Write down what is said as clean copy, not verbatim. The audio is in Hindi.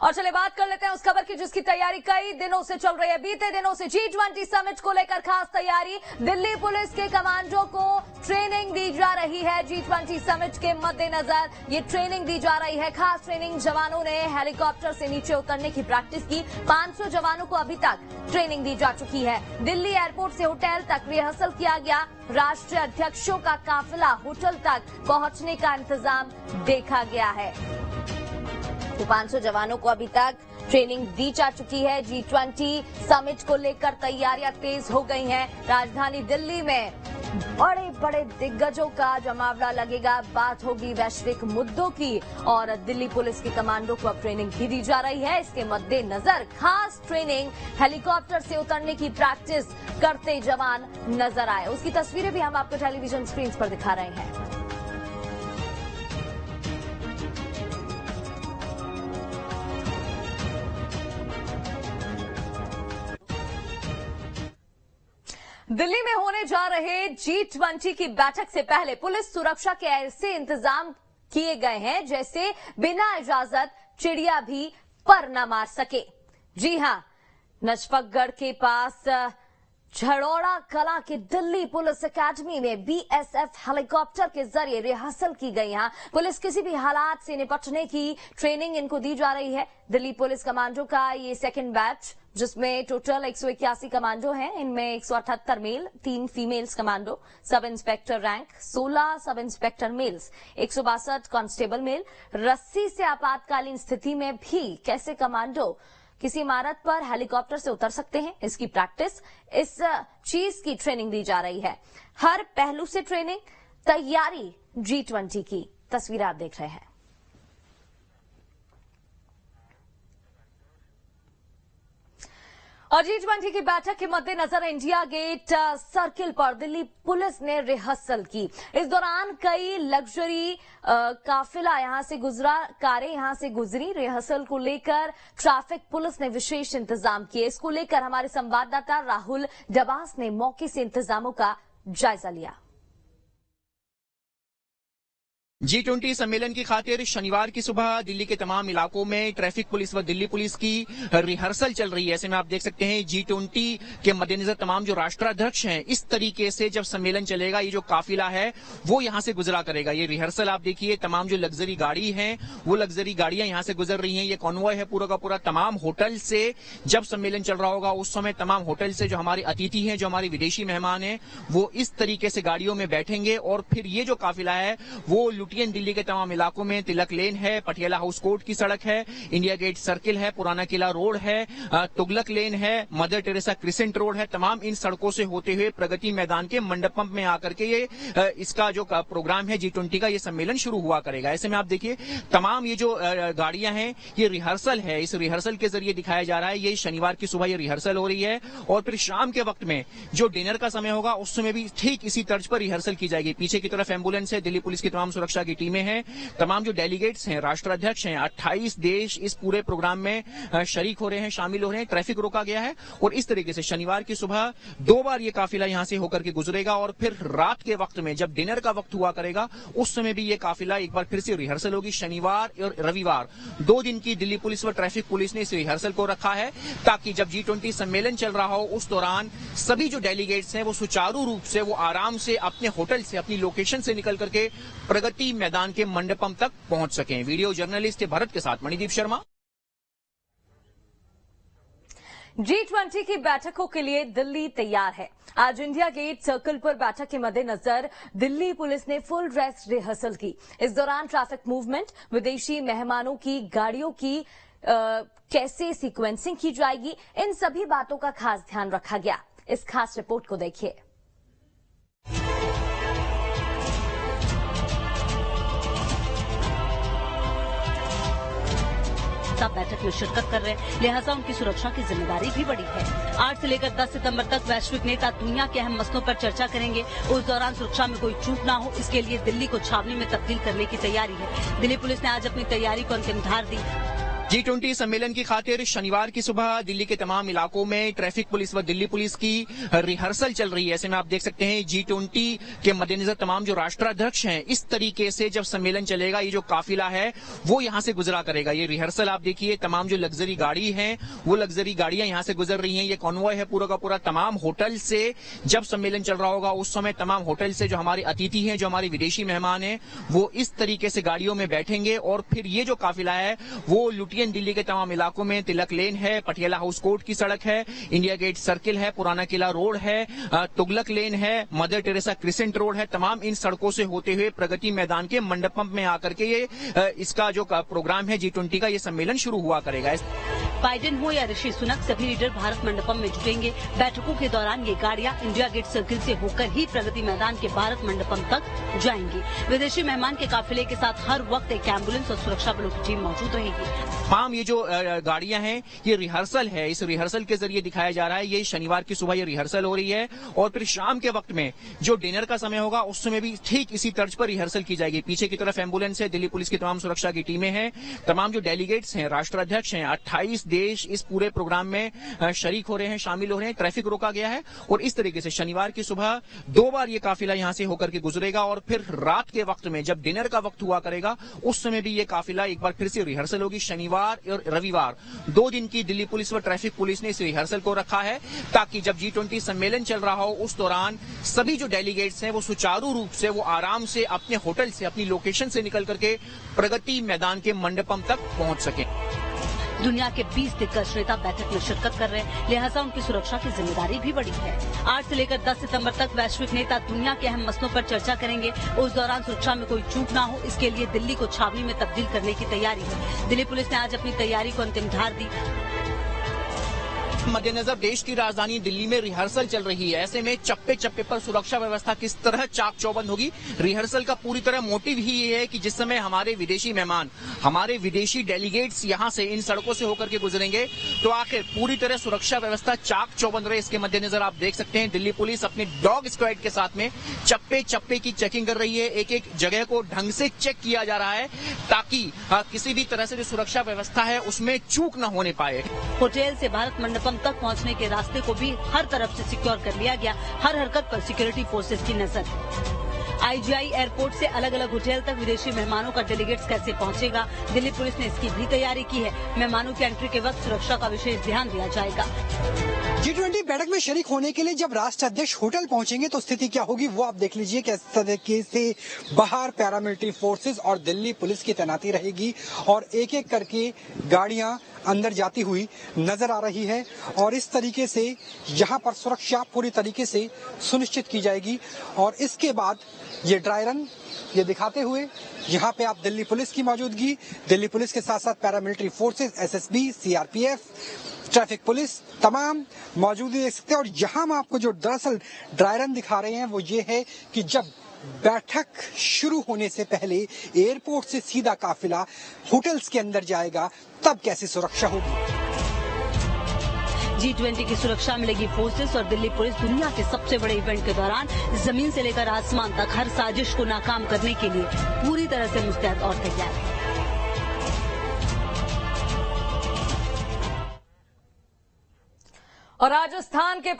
और चलिए बात कर लेते हैं उस खबर की जिसकी तैयारी कई दिनों से चल रही है। बीते दिनों से G20 समिट को लेकर खास तैयारी, दिल्ली पुलिस के कमांडो को ट्रेनिंग दी जा रही है। G20 समिट के मद्देनजर ये ट्रेनिंग दी जा रही है। खास ट्रेनिंग, जवानों ने हेलीकॉप्टर से नीचे उतरने की प्रैक्टिस की। 500 जवानों को अभी तक ट्रेनिंग दी जा चुकी है। दिल्ली एयरपोर्ट से होटल तक रिहर्सल किया गया। राष्ट्रीय अध्यक्षों का काफिला होटल तक पहुंचने का इंतजाम देखा गया है। तो 500 जवानों को अभी तक ट्रेनिंग दी जा चुकी है। G20 समिट को लेकर तैयारियां तेज हो गई हैं। राजधानी दिल्ली में बड़े बड़े दिग्गजों का जमावड़ा लगेगा। बात होगी वैश्विक मुद्दों की और दिल्ली पुलिस के कमांडो को अब ट्रेनिंग भी दी जा रही है। इसके मद्देनजर खास ट्रेनिंग, हेलीकॉप्टर से उतरने की प्रैक्टिस करते जवान नजर आए। उसकी तस्वीरें भी हम आपको टेलीविजन स्क्रीन पर दिखा रहे हैं। दिल्ली में होने जा रहे G20 की बैठक से पहले पुलिस सुरक्षा के ऐसे इंतजाम किए गए हैं जैसे बिना इजाजत चिड़िया भी पर न मार सके। जी हां, नजफगढ़ के पास झड़ौड़ा कला के दिल्ली पुलिस एकेडमी में BSF हेलीकॉप्टर के जरिए रिहर्सल की गई। यहां पुलिस किसी भी हालात से निपटने की ट्रेनिंग इनको दी जा रही है। दिल्ली पुलिस कमांडो का ये सेकंड बैच, जिसमें टोटल 181 कमांडो हैं। इनमें 178 male, 3 females commando, sub inspector rank, 16 sub inspector mails, 162 constable mail. रस्सी से आपातकालीन स्थिति में भी कैसे कमांडो किसी इमारत पर हेलीकॉप्टर से उतर सकते हैं, इसकी प्रैक्टिस, इस चीज की ट्रेनिंग दी जा रही है। हर पहलू से ट्रेनिंग, तैयारी G20 की तस्वीर आप देख रहे हैं। और G20 की बैठक के मद्देनजर इंडिया गेट सर्किल पर दिल्ली पुलिस ने रिहर्सल की। इस दौरान कई लग्जरी काफिला यहां से गुजरा, कारें यहां से गुजरी। रिहर्सल को लेकर ट्रैफिक पुलिस ने विशेष इंतजाम किए। इसको लेकर हमारे संवाददाता राहुल डबास ने मौके से इंतजामों का जायजा लिया। G20 सम्मेलन की खातिर शनिवार की सुबह दिल्ली के तमाम इलाकों में ट्रैफिक पुलिस व दिल्ली पुलिस की रिहर्सल चल रही है। ऐसे में आप देख सकते हैं G20 के मद्देनजर तमाम जो राष्ट्राध्यक्ष हैं, इस तरीके से जब सम्मेलन चलेगा, ये जो काफिला है वो यहां से गुजरा करेगा। ये रिहर्सल आप देखिए, तमाम जो लग्जरी गाड़ी हैं वो लग्जरी गाड़ियां यहां से गुजर रही हैं। ये कॉन्वॉय है पूरा का पूरा। तमाम होटल से जब सम्मेलन चल रहा होगा उस समय तमाम होटल से जो हमारे अतिथि हैं, जो हमारे विदेशी मेहमान हैं, वो इस तरीके से गाड़ियों में बैठेंगे और फिर ये जो काफिला है वो दिल्ली के तमाम इलाकों में, तिलक लेन है, पटियाला हाउस कोर्ट की सड़क है, इंडिया गेट सर्किल है, पुराना किला रोड है, तुगलक लेन है, मदर टेरेसा क्रिसेंट रोड है, तमाम इन सड़कों से होते हुए प्रगति मैदान के मंडपम में आकर के ये इसका जो प्रोग्राम है G20 का, ये सम्मेलन शुरू हुआ करेगा। ऐसे में आप देखिए तमाम ये जो गाड़ियां हैं, ये रिहर्सल है। इस रिहर्सल के जरिए दिखाया जा रहा है। ये शनिवार की सुबह ये रिहर्सल हो रही है और फिर शाम के वक्त में जो डिनर का समय होगा उस समय भी ठीक इसी तर्ज पर रिहर्सल की जाएगी। पीछे की तरफ एम्बुलेंस है, दिल्ली पुलिस की तमाम सुरक्षा की टीमें हैं, तमाम जो डेलीगेट्स हैं, राष्ट्राध्यक्ष हैं, 28 देश इस पूरे प्रोग्राम में शरीक हो रहे हैं, शामिल हो रहे हैं। ट्रैफिक रोका गया है और इस तरीके से शनिवार की सुबह 2 बार ये काफिला यहां से होकर के गुजरेगा और फिर रात के वक्त में जब डिनर का वक्त हुआ करेगा उस समय भी ये काफिला एक बार फिर से रिहर्सल होगी। शनिवार और रविवार 2 दिन की दिल्ली पुलिस व ट्रैफिक पुलिस ने इस रिहर्सल को रखा है ताकि जब G20 सम्मेलन चल रहा हो उस दौरान सभी जो डेलीगेट्स हैं वो सुचारू रूप से, वो आराम से अपने होटल से, अपनी लोकेशन से निकल करके प्रगति मैदान के मंडपम तक पहुंच सकें। वीडियो जर्नलिस्ट भरत के साथ मणिदीप शर्मा। G20 की बैठकों के लिए दिल्ली तैयार है। आज इंडिया गेट सर्कल पर बैठक के मद्देनजर दिल्ली पुलिस ने फुल ड्रेस रिहर्सल की। इस दौरान ट्रैफिक मूवमेंट, विदेशी मेहमानों की गाड़ियों की कैसे सीक्वेंसिंग की जाएगी, इन सभी बातों का खास ध्यान रखा गया। इस खास रिपोर्ट को देखिए। बैठक में शिरकत कर रहे हैं, लिहाजा उनकी सुरक्षा की जिम्मेदारी भी बड़ी है। 8 से लेकर 10 सितंबर तक वैश्विक नेता दुनिया के अहम मसलों पर चर्चा करेंगे। उस दौरान सुरक्षा में कोई चूक ना हो, इसके लिए दिल्ली को छावनी में तब्दील करने की तैयारी है। दिल्ली पुलिस ने आज अपनी तैयारी को अंतिम धार दी। G20 सम्मेलन की खातिर शनिवार की सुबह दिल्ली के तमाम इलाकों में ट्रैफिक पुलिस व दिल्ली पुलिस की रिहर्सल चल रही है। ऐसे में आप देख सकते हैं G20 के मद्देनजर तमाम जो राष्ट्राध्यक्ष हैं इस तरीके से जब सम्मेलन चलेगा ये जो काफिला है वो यहाँ से गुजरा करेगा। ये रिहर्सल आप देखिए, तमाम जो लग्जरी गाड़ी है वो लग्जरी गाड़ियां यहाँ से गुजर रही हैं। ये कॉन्वॉय है पूरा का पूरा। तमाम होटल से जब सम्मेलन चल रहा होगा उस समय तमाम होटल से जो हमारे अतिथि हैं, जो हमारे विदेशी मेहमान हैं, वो इस तरीके से गाड़ियों में बैठेंगे और फिर ये जो काफिला है वो लुटियन दिल्ली के तमाम इलाकों में तिलक लेन है, पटियाला हाउस कोर्ट की सड़क है, इंडिया गेट सर्किल है, पुराना किला रोड है, तुगलक लेन है, मदर टेरेसा क्रिसेंट रोड है। तमाम इन सड़कों से होते हुए प्रगति मैदान के मंडपम में आकर के ये इसका जो प्रोग्राम है G20 का ये सम्मेलन शुरू हुआ करेगा। बाइडेन हो या ऋषि सुनक, सभी लीडर भारत मंडपम में जुटेंगे। बैठकों के दौरान ये गाड़ियां इंडिया गेट सर्किल से होकर ही प्रगति मैदान के भारत मंडपम तक जाएंगी। विदेशी मेहमान के काफिले के साथ हर वक्त एक एम्बुलेंस और सुरक्षा बलों की टीम मौजूद रहेगी। तमाम ये जो गाड़ियां हैं ये रिहर्सल है, इस रिहर्सल के जरिए दिखाया जा रहा है। ये शनिवार की सुबह ये रिहर्सल हो रही है और फिर शाम के वक्त में जो डिनर का समय होगा उस समय भी ठीक इसी तर्ज पर रिहर्सल की जाएगी। पीछे की तरफ एम्बुलेंस है, दिल्ली पुलिस की तमाम सुरक्षा की टीमें हैं, तमाम जो डेलीगेट्स हैं, राष्ट्राध्यक्ष हैं, 28 देश इस पूरे प्रोग्राम में शरीक हो रहे हैं, शामिल हो रहे हैं। ट्रैफिक रोका गया है और इस तरीके से शनिवार की सुबह 2 बार ये काफिला यहां से होकर के गुजरेगा और फिर रात के वक्त में जब डिनर का वक्त हुआ करेगा उस समय भी ये काफिला एक बार फिर से रिहर्सल होगी। शनिवार और रविवार 2 दिन की दिल्ली पुलिस व ट्रैफिक पुलिस ने इस रिहर्सल को रखा है ताकि जब G20 सम्मेलन चल रहा हो उस दौरान सभी जो डेलीगेट्स हैं वो सुचारू रूप से वो आराम से अपने होटल से, अपनी लोकेशन से निकल करके प्रगति मैदान के मंडपम तक पहुंच सके। दुनिया के 20 दिग्गज नेता बैठक में शिरकत कर रहे हैं, लिहाजा उनकी सुरक्षा की जिम्मेदारी भी बड़ी है। 8 से लेकर 10 सितंबर तक वैश्विक नेता दुनिया के अहम मसलों पर चर्चा करेंगे। उस दौरान सुरक्षा में कोई चूक ना हो, इसके लिए दिल्ली को छावनी में तब्दील करने की तैयारी है। दिल्ली पुलिस ने आज अपनी तैयारी को अंतिम धार दी। मद्देनजर देश की राजधानी दिल्ली में रिहर्सल चल रही है। ऐसे में चप्पे चप्पे पर सुरक्षा व्यवस्था किस तरह चाक चौबंद होगी। रिहर्सल का पूरी तरह मोटिव ही ये है कि जिस समय हमारे विदेशी मेहमान, हमारे विदेशी डेलीगेट्स यहां से इन सड़कों से होकर के गुजरेंगे तो आखिर पूरी तरह सुरक्षा व्यवस्था चाक चौबंद रहे। इसके मद्देनजर आप देख सकते हैं दिल्ली पुलिस अपने डॉग स्क्वाड के साथ में चप्पे चप्पे की चेकिंग कर रही है। एक एक जगह को ढंग से चेक किया जा रहा है ताकि किसी भी तरह से जो सुरक्षा व्यवस्था है उसमें चूक न होने पाए। होटल से भारत मंडपम तक पहुंचने के रास्ते को भी हर तरफ से सिक्योर कर लिया गया। हर हरकत पर सिक्योरिटी फोर्सेस की नजर। IGI एयरपोर्ट से अलग अलग होटल तक विदेशी मेहमानों का डेलीगेट्स कैसे पहुंचेगा, दिल्ली पुलिस ने इसकी भी तैयारी की है। मेहमानों की एंट्री के वक्त सुरक्षा का विशेष ध्यान दिया जाएगा। G20 बैठक में शरीक होने के लिए जब राष्ट्राध्यक्ष होटल पहुंचेंगे तो स्थिति क्या होगी वो आप देख लीजिए। किस तरीके से बाहर पैरामिलिट्री फोर्सेस और दिल्ली पुलिस की तैनाती रहेगी और एक एक करके गाड़ियां अंदर जाती हुई नजर आ रही है और इस तरीके से यहाँ पर सुरक्षा पूरी तरीके से सुनिश्चित की जाएगी। और इसके बाद ये ड्राई रन ये दिखाते हुए यहाँ पे आप दिल्ली पुलिस की मौजूदगी, दिल्ली पुलिस के साथ साथ paramilitary forces, SSB, CRPF, traffic police तमाम मौजूदगी देख सकते हैं। और यहाँ हम आपको जो दरअसल ड्राई रन दिखा रहे हैं वो ये है कि जब बैठक शुरू होने से पहले एयरपोर्ट से सीधा काफिला होटल्स के अंदर जाएगा तब कैसी सुरक्षा होगी। G20 की सुरक्षा में लगी फोर्सेस और दिल्ली पुलिस दुनिया के सबसे बड़े इवेंट के दौरान जमीन से लेकर आसमान तक हर साजिश को नाकाम करने के लिए पूरी तरह से मुस्तैद और तैयार है। और राजस्थान के